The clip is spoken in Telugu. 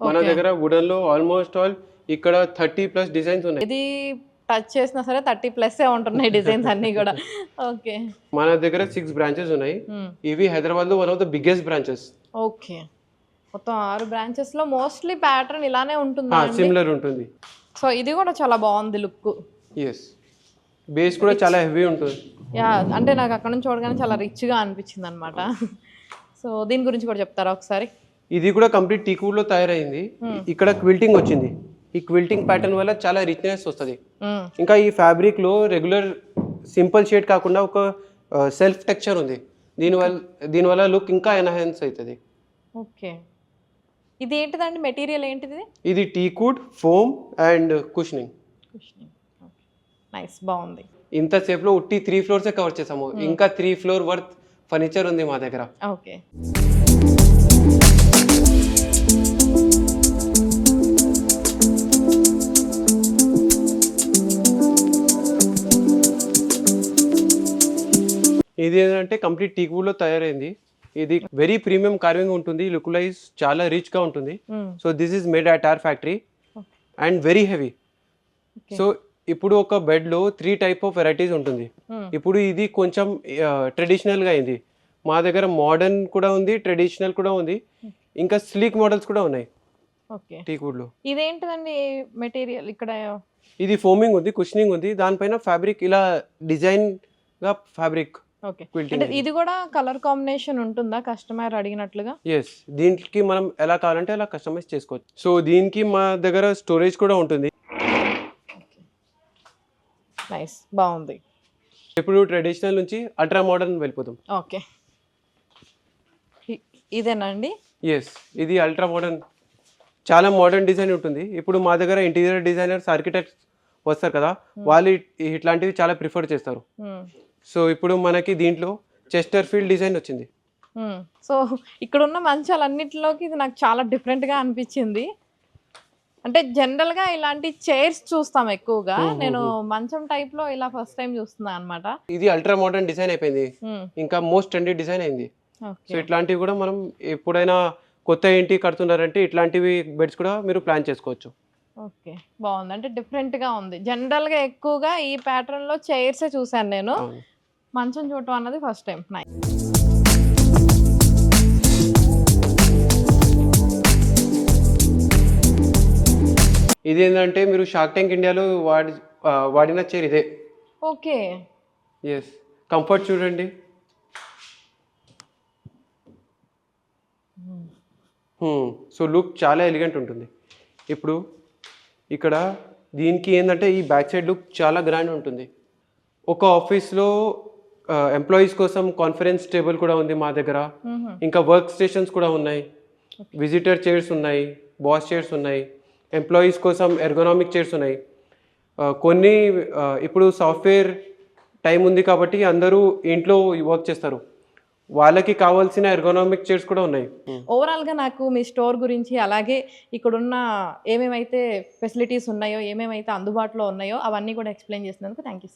మన దగ్గర వుడెన్ లో ఆల్మోస్ట్ ఆల్ ఇక్కడ 30+ డిజైన్స్ ఉన్నాయి. ఇది టచ్ చేసినా సరే 30+ ఉంటున్నాయి డిజైన్స్ అన్ని కూడా. ఓకే, మన దగ్గర 6 బ్రాంచెస్ ఉన్నాయి. ఇవి హైదరాబాద్ లో one of the biggest branches. Okay, మొత్తం 6 బ్రాంచెస్ లో మోస్ట్లీ ప్యాటర్న్ ఇలానే ఉంటుందా? సిమిలర్ ఉంటుంది. సో ఇది కూడా చాలా బాగుంది లుక్. ఎస్, బేస్ కూడా చాలా హెవీ ఉంటుంది. యా, అంటే నాకు అక్కడ నుంచి చూడగానే చాలా రిచ్ గా అనిపించింది అనమాట. సో దీని గురించి కూడా చెప్తారా ఒకసారి? ఇది కూడా కంప్లీట్ టీకూడ్ లో తయారైంది. ఇక్కడ క్విల్టింగ్ వచ్చింది. ఈ క్విల్టింగ్ ప్యాటర్న్ వల్ల చాలా రిచ్నెస్ వస్తుంది. ఇంకా ఈ ఫ్యాబ్రిక్ లో రెగ్యులర్ సింపుల్ షేడ్ కాకుండా ఒక సెల్ఫ్ టెక్స్చర్ ఉంది. దీనివల్ల లుక్ ఇంకా ఎన్హాన్స్ అవుతుంది. ఓకే, ఇది ఏంటిదండి? మెటీరియల్ ఏంటిది? ఇది teakwood, foam and cushioning. Nice, బాగుంది. ఇంతసేపులో ఉట్టి 3 ఫ్లోర్స్ కవర్ చేసాము. ఇంకా 3 ఫ్లోర్ వర్త్ ఫర్నిచర్ ఉంది మా దగ్గర. ఓకే, ఇది ఏంటంటే కంప్లీట్ టీకూడ్ లో తయారైంది. ఇది వెరీ ప్రీమియం కార్వింగ్ ఉంటుంది. లుక్ వైజ్ చాలా రిచ్ గా ఉంటుంది. So this is made at our factory and very heavy. So ఇప్పుడు ఒక బెడ్ లో 3 టైప్ ఆఫ్ వెరైటీస్ ఉంటుంది. ఇప్పుడు ఇది కొంచెం ట్రెడిషనల్ గా అయింది. మా దగ్గర మోడర్న్ కూడా ఉంది, ట్రెడిషనల్ కూడా ఉంది, ఇంకా స్లీక్ మోడల్స్ కూడా ఉన్నాయి టీకూడ్ లో. ఇదేంటిదండి మెటీరియల్? ఇక్కడ ఇది ఫోమింగ్ ఉంది, కుషనింగ్ ఉంది, దానిపైన ఫ్యాబ్రిక్ ఇలా డిజైన్ గా ఫ్యాబ్రిక్. ఓకే, అంటే ఇది కూడా కలర్ కాంబినేషన్ ఉంటుందా కస్టమర్ అడిగినట్లుగా? ఎస్, దీనికి మనం ఎలా కావాలంటే అలా కస్టమైజ్ చేసుకోవచ్చు. సో దీనికి మా దగ్గర స్టోరేజ్ కూడా ఉంటుంది. నైస్, బాగుంది. ఇప్పుడు ట్రెడిషనల్ నుంచి అల్ట్రా మోడర్న్ వెళ్ళిపోతాం. ఓకే, ఇదేనా అండి? ఎస్, ఇది అల్ట్రా మోడర్న్, చాలా మోడర్న్ డిజైన్ ఉంటుంది. ఇప్పుడు మా దగ్గర ఇంటీరియర్ డిజైనర్స్, ఆర్కిటెక్ట్స్ వస్తారు కదా, వాళ్ళు ఇట్లాంటివి చాలా ప్రిఫర్ చేస్తారు. సో ఇప్పుడు మనకి దీంట్లో చెస్టర్ ఫీల్డ్ డిజైన్ వచ్చింది. సో ఇక్కడ ఉన్న మంచాలన్నిటిలోకి ఇది నాకు చాలా డిఫరెంట్గా అనిపించింది. అంటే జనరల్గా ఇలాంటి చైర్స్ చూస్తాం ఎక్కువగా, నేను మంచం టైప్లో ఇలా ఫస్ట్ టైం చూస్తున్నా అనమాట. ఇది అల్ట్రా మోడర్న్ డిజైన్ అయిపోయింది, ఇంకా మోస్ట్ ట్రెండీ డిజైన్ అయింది. సో ఇట్లాంటివి కూడా మనం ఎప్పుడైనా కొత్త ఇంటి కడుతున్నారంటే ఇట్లాంటివి బెడ్స్ కూడా మీరు ప్లాన్ చేసుకోవచ్చు. ఓకే, బాగుంది. అంటే డిఫరెంట్గా ఉంది. జనరల్గా ఎక్కువగా ఈ ప్యాటర్న్లో చైర్సే చూసాను నేను, మంచం చూడటం అన్నది ఫస్ట్ టైం. నైస్. ఇది ఏంటంటే మీరు షార్క్ ట్యాంక్ ఇండియాలో వాడిన చైర్ ఇదే. ఓకే, ఎస్, కంఫర్ట్ చూడండి. సో లుక్ చాలా ఎలిగెంట్ ఉంటుంది. ఇప్పుడు ఇక్కడ దీనికి ఏంటంటే ఈ బ్యాక్ సైడ్ లుక్ చాలా గ్రాండ్ ఉంటుంది. ఒక ఆఫీస్లో ఎంప్లాయీస్ కోసం కాన్ఫరెన్స్ టేబుల్ కూడా ఉంది మా దగ్గర, ఇంకా వర్క్ స్టేషన్స్ కూడా ఉన్నాయి, విజిటర్ చైర్స్ ఉన్నాయి, బాస్ చైర్స్ ఉన్నాయి, ఎంప్లాయీస్ కోసం ఎర్గోనామిక్ చైర్స్ ఉన్నాయి. కొన్ని ఇప్పుడు సాఫ్ట్వేర్ టైం ఉంది కాబట్టి అందరూ ఇంట్లో వర్క్ చేస్తారు, వాళ్ళకి కావాల్సిన ఎర్గోనామిక్ చైర్స్ కూడా ఉన్నాయి. ఓవరాల్గా నాకు మీ స్టోర్ గురించి, అలాగే ఇక్కడున్న ఏమేమైతే ఫెసిలిటీస్ ఉన్నాయో, ఏమేమైతే అందుబాటులో ఉన్నాయో అవన్నీ కూడా ఎక్స్ప్లెయిన్ చేసినందుకు థ్యాంక్ యూ.